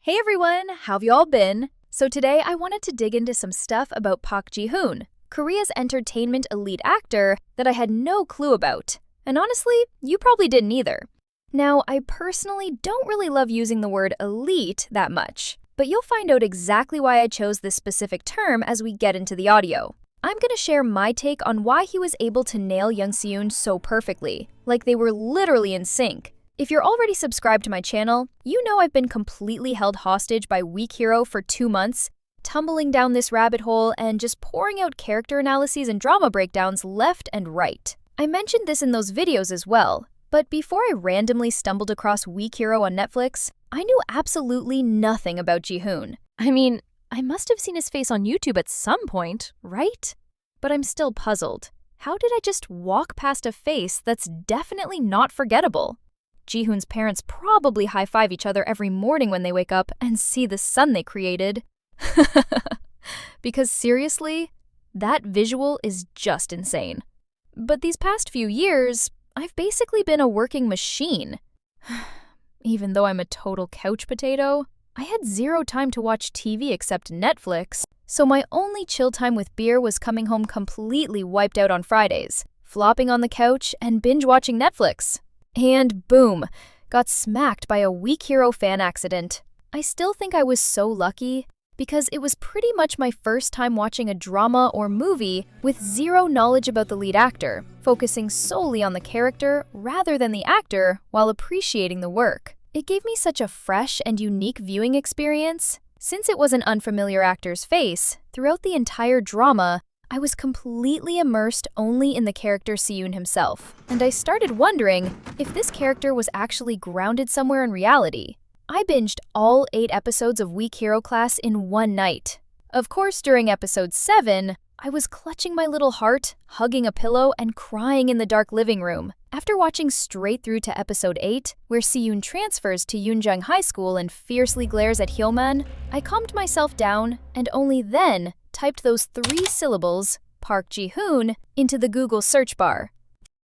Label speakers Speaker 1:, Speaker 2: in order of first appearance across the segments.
Speaker 1: Hey everyone, how have you all been? So today I wanted to dig into some stuff about Park Ji-hoon, Korea's entertainment elite actor that I had no clue about. And honestly, you probably didn't either. Now, I personally don't really love using the word elite that much, but you'll find out exactly why I chose this specific term as we get into the audio. I'm gonna share my take on why he was able to nail young Si-Eun so perfectly, like they were literally in sync. If you're already subscribed to my channel, you know I've been completely held hostage by WeakHero for 2 months, tumbling down this rabbit hole and just pouring out character analyses and drama breakdowns left and right. I mentioned this in those videos as well, but before I randomly stumbled across WeakHero on Netflix, I knew absolutely nothing about Ji-hoon. I mean, I must have seen his face on YouTube at some point, right? But I'm still puzzled. How did I just walk past a face that's definitely not forgettable? Ji-hoon's parents probably high-five each other every morning when they wake up and see the son they created. Because seriously, that visual is just insane. But these past few years, I've basically been a working machine. Even though I'm a total couch potato, I had zero time to watch TV except Netflix, so my only chill time with beer was coming home completely wiped out on Fridays, flopping on the couch and binge-watching Netflix. And boom, got smacked by a WeakHero fan accident. I still think I was so lucky because it was pretty much my first time watching a drama or movie with zero knowledge about the lead actor, focusing solely on the character rather than the actor while appreciating the work. It gave me such a fresh and unique viewing experience. Since it was an unfamiliar actor's face, throughout the entire drama, I was completely immersed only in the character Si-Eun himself, and I started wondering if this character was actually grounded somewhere in reality. I binged all 8 episodes of WeakHero class in one night. Of course, during episode 7, I was clutching my little heart, hugging a pillow, and crying in the dark living room. After watching straight through to episode 8, where Si-Eun transfers to Yunjang High School and fiercely glares at Hyoman, I calmed myself down and only then typed those 3 syllables, Park Ji-hoon, into the Google search bar.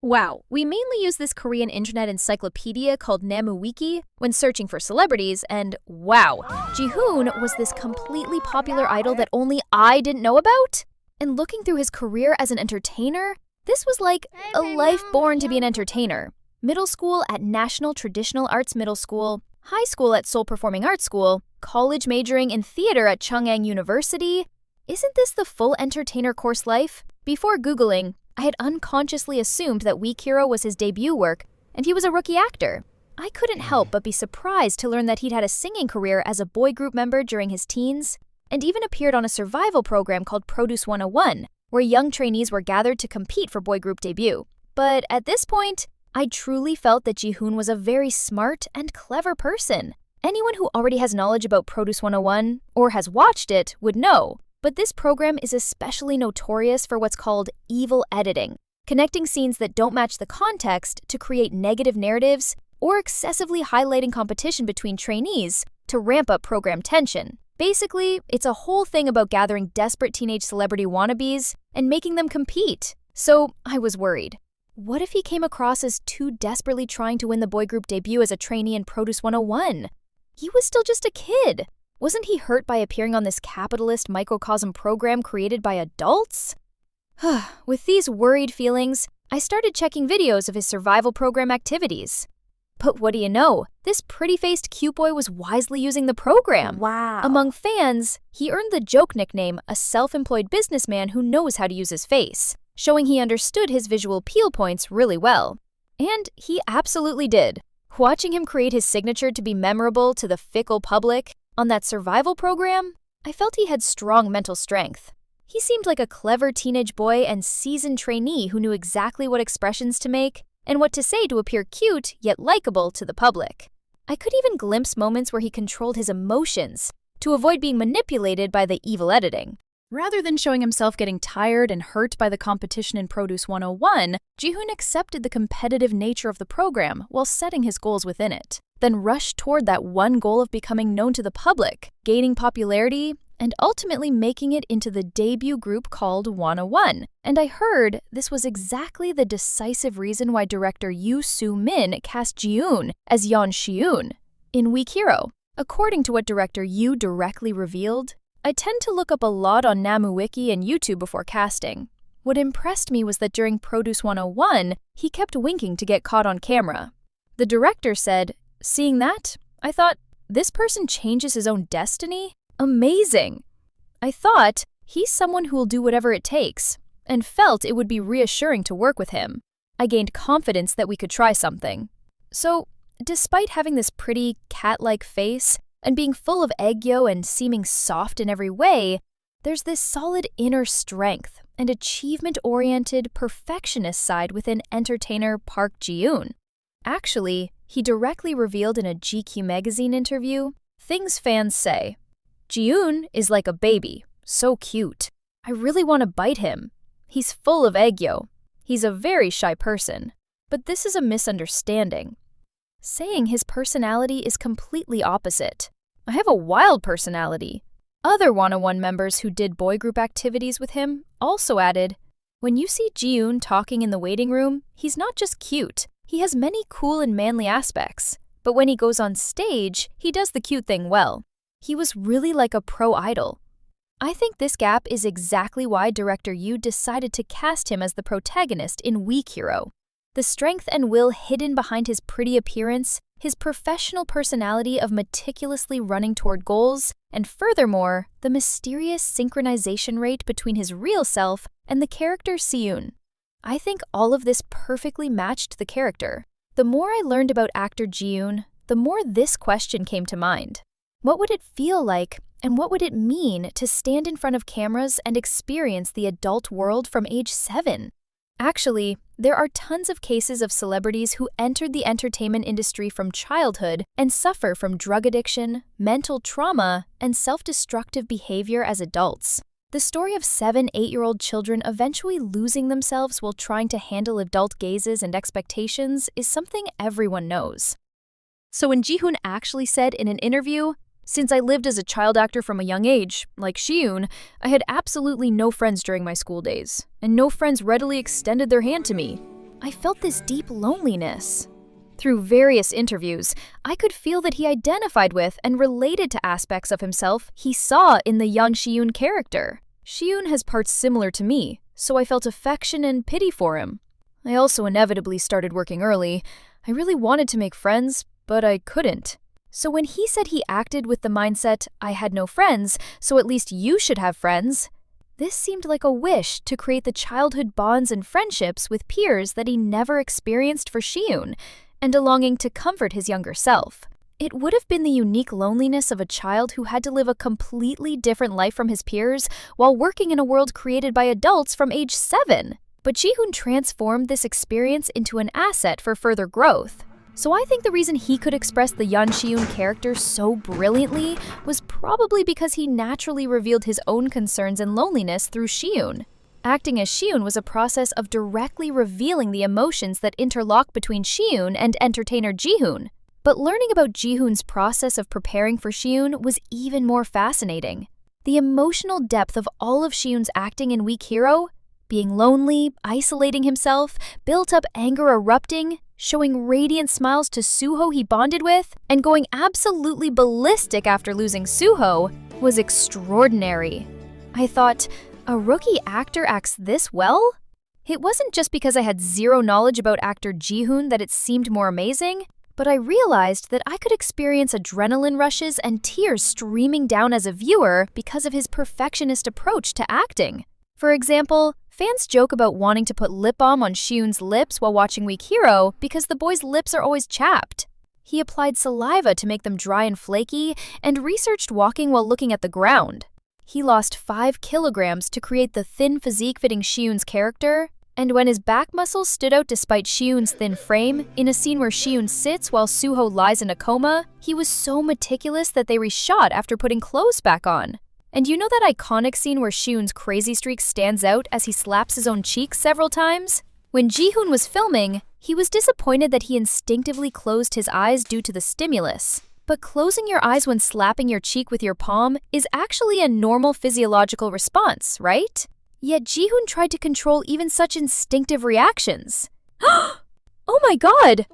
Speaker 1: Wow, we mainly use this Korean internet encyclopedia called Namuwiki when searching for celebrities, and wow, Ji-hoon was this completely popular idol that only I didn't know about? And looking through his career as an entertainer, this was like a life born to be an entertainer. Middle school at National Traditional Arts Middle School, high school at Seoul Performing Arts School, college majoring in theater at Chungang University. Isn't this the full entertainer course life? Before Googling, I had unconsciously assumed that WeakHero was his debut work, and he was a rookie actor. I couldn't help but be surprised to learn that he'd had a singing career as a boy group member during his teens, and even appeared on a survival program called Produce 101, where young trainees were gathered to compete for boy group debut. But at this point, I truly felt that Ji-hoon was a very smart and clever person. Anyone who already has knowledge about Produce 101, or has watched it, would know. But this program is especially notorious for what's called evil editing, connecting scenes that don't match the context to create negative narratives or excessively highlighting competition between trainees to ramp up program tension. Basically, it's a whole thing about gathering desperate teenage celebrity wannabes and making them compete. So I was worried. What if he came across as too desperately trying to win the boy group debut as a trainee in Produce 101? He was still just a kid. Wasn't he hurt by appearing on this capitalist microcosm program created by adults? With these worried feelings, I started checking videos of his survival program activities. But what do you know? This pretty-faced cute boy was wisely using the program.
Speaker 2: Wow.
Speaker 1: Among fans, he earned the joke nickname, a self-employed businessman who knows how to use his face, showing he understood his visual appeal points really well. And he absolutely did. Watching him create his signature to be memorable to the fickle public on that survival program, I felt he had strong mental strength. He seemed like a clever teenage boy and seasoned trainee who knew exactly what expressions to make and what to say to appear cute yet likable to the public. I could even glimpse moments where he controlled his emotions to avoid being manipulated by the evil editing. Rather than showing himself getting tired and hurt by the competition in Produce 101, Ji-hoon accepted the competitive nature of the program while setting his goals within it, then rushed toward that one goal of becoming known to the public, gaining popularity, and ultimately making it into the debut group called 101. And I heard this was exactly the decisive reason why director Yoo Soo-min cast Ji-hoon as Si-Eun in WeakHero. According to what director Yoo directly revealed, I tend to look up a lot on NamuWiki and YouTube before casting. What impressed me was that during Produce 101, he kept winking to get caught on camera. The director said, "Seeing that, I thought, this person changes his own destiny? Amazing!" I thought, he's someone who will do whatever it takes, and felt it would be reassuring to work with him. I gained confidence that we could try something. So, despite having this pretty, cat-like face, and being full of aegyo and seeming soft in every way, there's this solid inner strength and achievement-oriented, perfectionist side within entertainer Park Ji-hoon. Actually, he directly revealed in a GQ magazine interview things fans say. "Ji-hoon is like a baby, so cute. I really want to bite him. He's full of aegyo. He's a very shy person, but this is a misunderstanding. Saying his personality is completely opposite. I have a wild personality." Other 101 members who did boy group activities with him also added, "When you see Ji-hoon talking in the waiting room, he's not just cute. He has many cool and manly aspects. But when he goes on stage, he does the cute thing well. He was really like a pro idol." I think this gap is exactly why director Yoo decided to cast him as the protagonist in WeakHero. The strength and will hidden behind his pretty appearance, his professional personality of meticulously running toward goals, and furthermore, the mysterious synchronization rate between his real self and the character Si-Eun. I think all of this perfectly matched the character. The more I learned about actor Ji-hoon, the more this question came to mind. What would it feel like, and what would it mean to stand in front of cameras and experience the adult world from age 7? Actually, there are tons of cases of celebrities who entered the entertainment industry from childhood and suffer from drug addiction, mental trauma, and self-destructive behavior as adults. The story of 7-8-year-old children eventually losing themselves while trying to handle adult gazes and expectations is something everyone knows. So when Ji-hoon actually said in an interview, "Since I lived as a child actor from a young age, like Si-Eun, I had absolutely no friends during my school days, and no friends readily extended their hand to me. I felt this deep loneliness." Through various interviews, I could feel that he identified with and related to aspects of himself he saw in the young Si-Eun character. Si-Eun has parts similar to me, so I felt affection and pity for him. I also inevitably started working early. I really wanted to make friends, but I couldn't. So when he said he acted with the mindset, "I had no friends, so at least you should have friends," this seemed like a wish to create the childhood bonds and friendships with peers that he never experienced for Si-Eun, and a longing to comfort his younger self. It would have been the unique loneliness of a child who had to live a completely different life from his peers while working in a world created by adults from age 7. But Ji-hoon transformed this experience into an asset for further growth. So I think the reason he could express the young Si-Eun character so brilliantly was probably because he naturally revealed his own concerns and loneliness through Si-Eun. Acting as Si-Eun was a process of directly revealing the emotions that interlock between Si-Eun and entertainer Ji-hoon. But learning about Ji-hoon's process of preparing for Si-Eun was even more fascinating. The emotional depth of all of Si-Eun's acting in WeakHero, being lonely, isolating himself, built-up anger erupting, showing radiant smiles to Suho he bonded with, and going absolutely ballistic after losing Suho, was extraordinary. I thought, a rookie actor acts this well? It wasn't just because I had zero knowledge about actor Ji-hoon that it seemed more amazing, but I realized that I could experience adrenaline rushes and tears streaming down as a viewer because of his perfectionist approach to acting. For example, fans joke about wanting to put lip balm on Si-Eun's lips while watching WeakHero because the boy's lips are always chapped. He applied saliva to make them dry and flaky and researched walking while looking at the ground. He lost 5 kilograms to create the thin physique fitting Si-Eun's character, and when his back muscles stood out despite Si-Eun's thin frame, in a scene where Si-Eun sits while Suho lies in a coma, he was so meticulous that they reshot after putting clothes back on. And you know that iconic scene where Si-Eun's crazy streak stands out as he slaps his own cheek several times? When Ji-hoon was filming, he was disappointed that he instinctively closed his eyes due to the stimulus. But closing your eyes when slapping your cheek with your palm is actually a normal physiological response, right? Yet Ji-hoon tried to control even such instinctive reactions. Oh my god!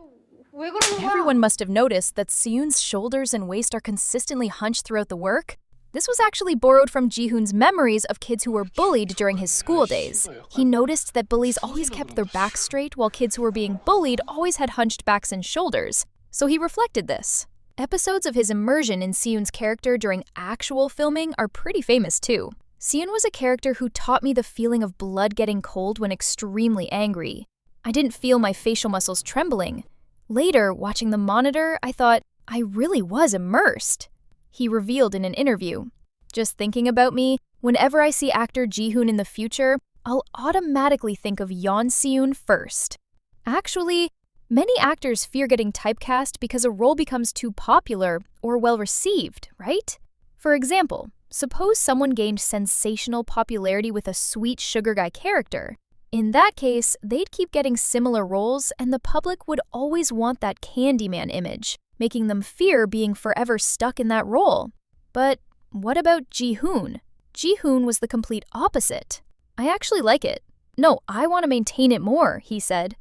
Speaker 2: 왜 그러는 거야?
Speaker 1: Everyone must have noticed that Si-Eun's shoulders and waist are consistently hunched throughout the work. This was actually borrowed from Ji-hoon's memories of kids who were bullied during his school days. He noticed that bullies always kept their backs straight, while kids who were being bullied always had hunched backs and shoulders. So he reflected this. Episodes of his immersion in Si-Eun's character during actual filming are pretty famous too. Si-Eun was a character who taught me the feeling of blood getting cold when extremely angry. I didn't feel my facial muscles trembling. Later, watching the monitor, I thought, I really was immersed. He revealed in an interview, "Just thinking about me, whenever I see actor Ji-hoon in the future, I'll automatically think of Yeon Si-Eun first." Actually, many actors fear getting typecast because a role becomes too popular or well-received, right? For example, suppose someone gained sensational popularity with a sweet sugar guy character. In that case, they'd keep getting similar roles and the public would always want that Candyman image, making them fear being forever stuck in that role. But what about Ji-hoon? Ji-hoon was the complete opposite. "I actually like it. No, I want to maintain it more," he said.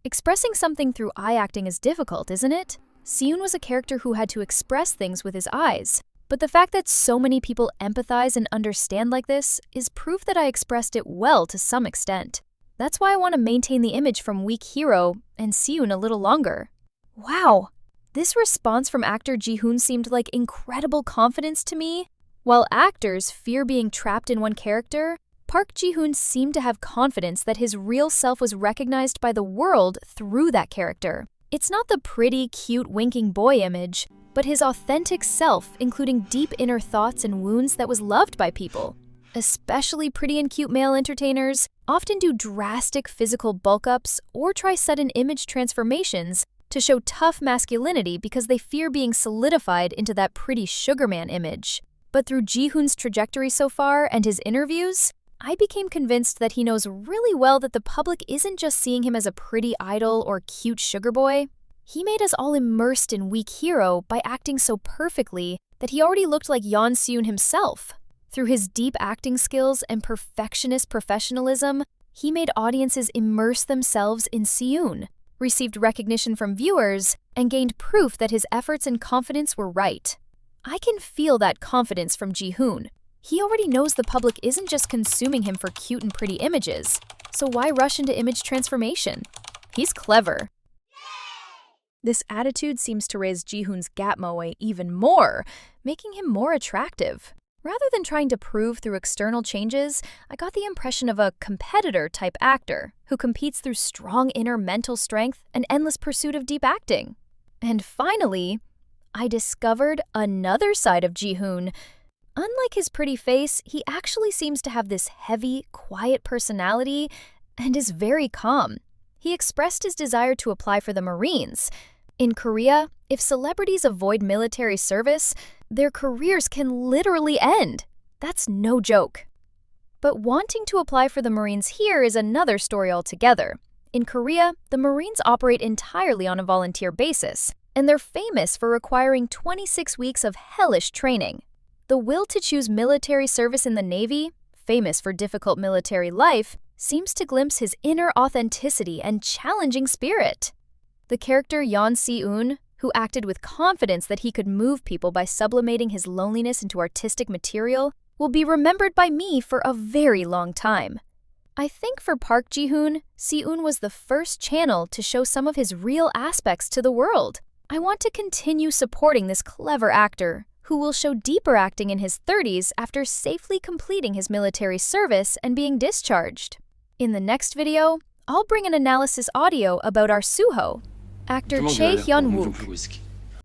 Speaker 1: Expressing something through eye acting is difficult, isn't it? Si-Eun was a character who had to express things with his eyes. But the fact that so many people empathize and understand like this is proof that I expressed it well to some extent. That's why I want to maintain the image from WeakHero and Si-Eun a little longer. Wow! This response from actor Ji-hoon seemed like incredible confidence to me. While actors fear being trapped in one character, Park Ji-hoon seemed to have confidence that his real self was recognized by the world through that character. It's not the pretty, cute, winking boy image, but his authentic self, including deep inner thoughts and wounds that was loved by people. Especially pretty and cute male entertainers often do drastic physical bulk-ups or try sudden image transformations to show tough masculinity because they fear being solidified into that pretty sugarman image. But through Ji-hoon's trajectory so far and his interviews, I became convinced that he knows really well that the public isn't just seeing him as a pretty idol or cute sugar boy. He made us all immersed in WeakHero by acting so perfectly that he already looked like Yeon Si-Eun himself. Through his deep acting skills and perfectionist professionalism, he made audiences immerse themselves in Si-Eun, received recognition from viewers, and gained proof that his efforts and confidence were right. I can feel that confidence from Ji-hoon. He already knows the public isn't just consuming him for cute and pretty images, so why rush into image transformation? He's clever. This attitude seems to raise Ji-hoon's gap moe even more, making him more attractive. Rather than trying to prove through external changes, I got the impression of a competitor-type actor who competes through strong inner mental strength and endless pursuit of deep acting. And finally, I discovered another side of Ji-hoon. Unlike his pretty face, he actually seems to have this heavy, quiet personality and is very calm. He expressed his desire to apply for the Marines. In Korea, if celebrities avoid military service, their careers can literally end. That's no joke. But wanting to apply for the Marines here is another story altogether. In Korea, the Marines operate entirely on a volunteer basis, and they're famous for requiring 26 weeks of hellish training. The will to choose military service in the Navy, famous for difficult military life, seems to glimpse his inner authenticity and challenging spirit. The character Yeon Si-Eun, who acted with confidence that he could move people by sublimating his loneliness into artistic material, will be remembered by me for a very long time. I think for Park Ji-hoon, Si-Eun was the first channel to show some of his real aspects to the world. I want to continue supporting this clever actor, who will show deeper acting in his 30s after safely completing his military service and being discharged. In the next video, I'll bring an analysis audio about our Suho, actor Hyun-wook.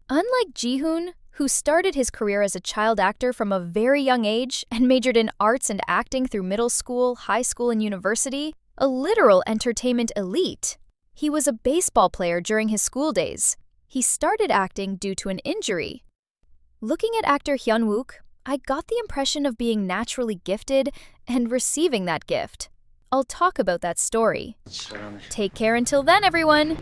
Speaker 1: Unlike Ji-hoon, who started his career as a child actor from a very young age and majored in arts and acting through middle school, high school, and university, a literal entertainment elite. He was a baseball player during his school days. He started acting due to an injury. Looking at actor Hyun-wook, I got the impression of being naturally gifted and receiving that gift. I'll talk about that story. Take care until then, everyone!